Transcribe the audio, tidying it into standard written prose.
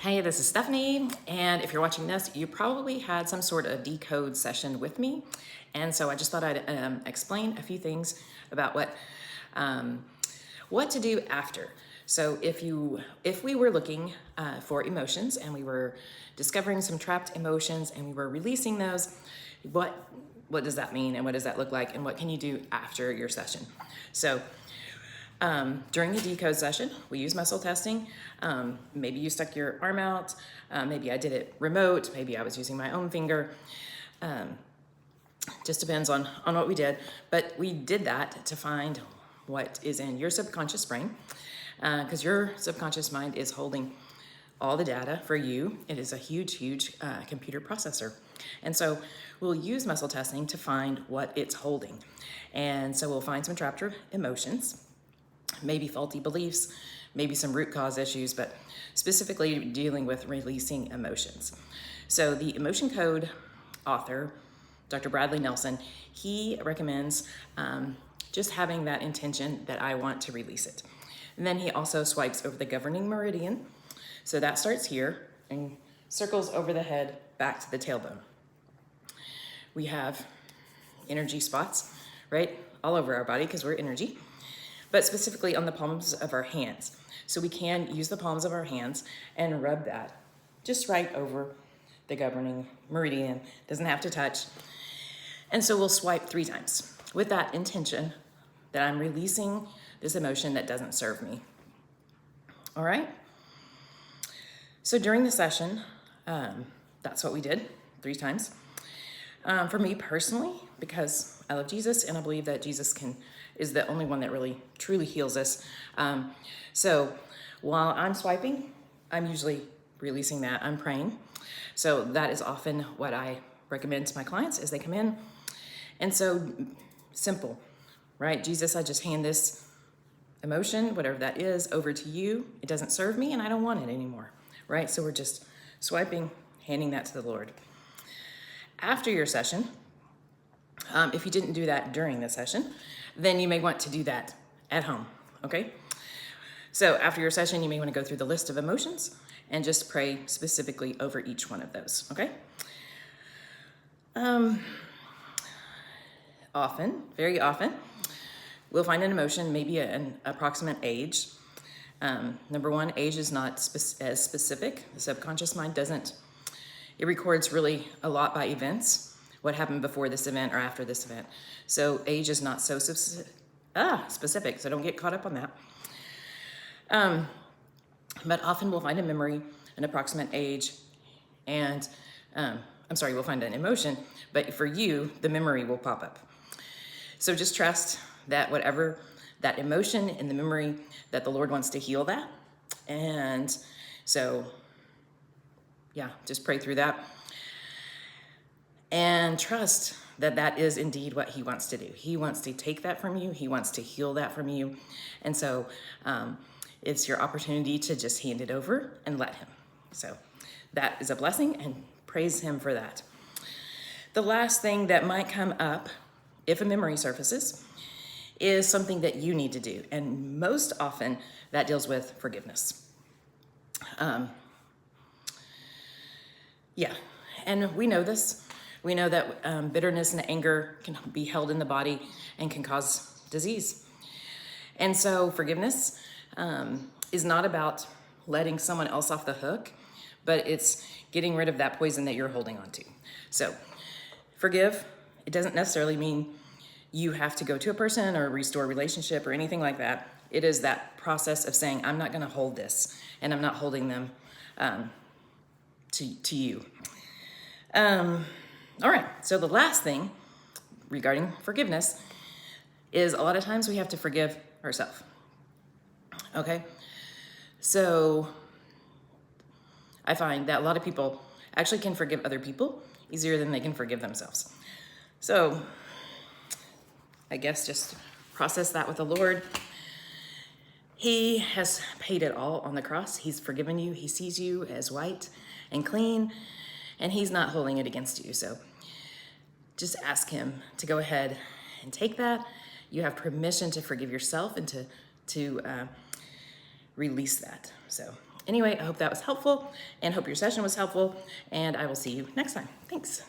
Hey, this is Stephanie, and if you're watching this, you probably had some sort of decode session with me, and so I just thought I'd explain a few things about what to do after. So if we were looking for emotions and we were discovering some trapped emotions and we were releasing those, what does that mean and what does that look like and what can you do after your session? So during the decode session, we use muscle testing. Maybe you stuck your arm out. Maybe I did it remote. Maybe I was using my own finger. Just depends on what we did. But we did that to find what is in your subconscious brain, because your subconscious mind is holding all the data for you. It is a huge computer processor. And so we'll use muscle testing to find what it's holding. And so we'll find some trapped emotions, maybe faulty beliefs, maybe some root cause issues, but specifically dealing with releasing emotions. So the emotion code author, Dr. Bradley Nelson, he recommends just having that intention that I want to release it. And then he also swipes over the governing meridian. So that starts here and circles over the head back to the tailbone. We have energy spots, right, all over our body because we're energy, but specifically on the palms of our hands. So we can use the palms of our hands and rub that just right over the governing meridian. Doesn't have to touch. And so we'll swipe 3 times with that intention that I'm releasing this emotion that doesn't serve me. All right? So during the session, that's what we did 3 times. For me personally, because I love Jesus and I believe that Jesus is the only one that really truly heals us. So while I'm swiping, I'm usually releasing that. I'm praying. So that is often what I recommend to my clients as they come in. And so simple, right? Jesus, I just hand this emotion, whatever that is, over to you. It doesn't serve me and I don't want it anymore, right? So we're just swiping, handing that to the Lord. After your session, if you didn't do that during the session, then you may want to do that at home, okay? So after your session, you may want to go through the list of emotions and just pray specifically over each one of those, okay? Very often, we'll find an emotion, maybe an approximate age. Number one, age is not as specific. The subconscious mind doesn't. It records really a lot by events, what happened before this event or after this event. So age is not so specific, so don't get caught up on that. But often we'll find a memory, an approximate age, and we'll find an emotion, but for you, the memory will pop up. So just trust that whatever that emotion in the memory, that the Lord wants to heal that. And so, yeah, just pray through that. And trust that that is indeed what he wants to do. He wants to take that from you. He wants to heal that from you. And so it's your opportunity to just hand it over and let him. So that is a blessing and praise him for that. The last thing that might come up if a memory surfaces is something that you need to do. And most often that deals with forgiveness. Yeah, and we know this. We know that bitterness and anger can be held in the body and can cause disease. And so forgiveness is not about letting someone else off the hook, but it's getting rid of that poison that you're holding on to. So forgive. It doesn't necessarily mean you have to go to a person or restore a relationship or anything like that. It is that process of saying, I'm not going to hold this, and I'm not holding them to you. All right, so the last thing regarding forgiveness is a lot of times we have to forgive ourselves. Okay, so I find that a lot of people actually can forgive other people easier than they can forgive themselves. So I guess just process that with the Lord. He has paid it all on the cross. He's forgiven you. He sees you as white and clean, and he's not holding it against you. So just ask him to go ahead and take that. You have permission to forgive yourself and to release that. So Anyway, I hope that was helpful and hope your session was helpful, and I will see you next time. Thanks.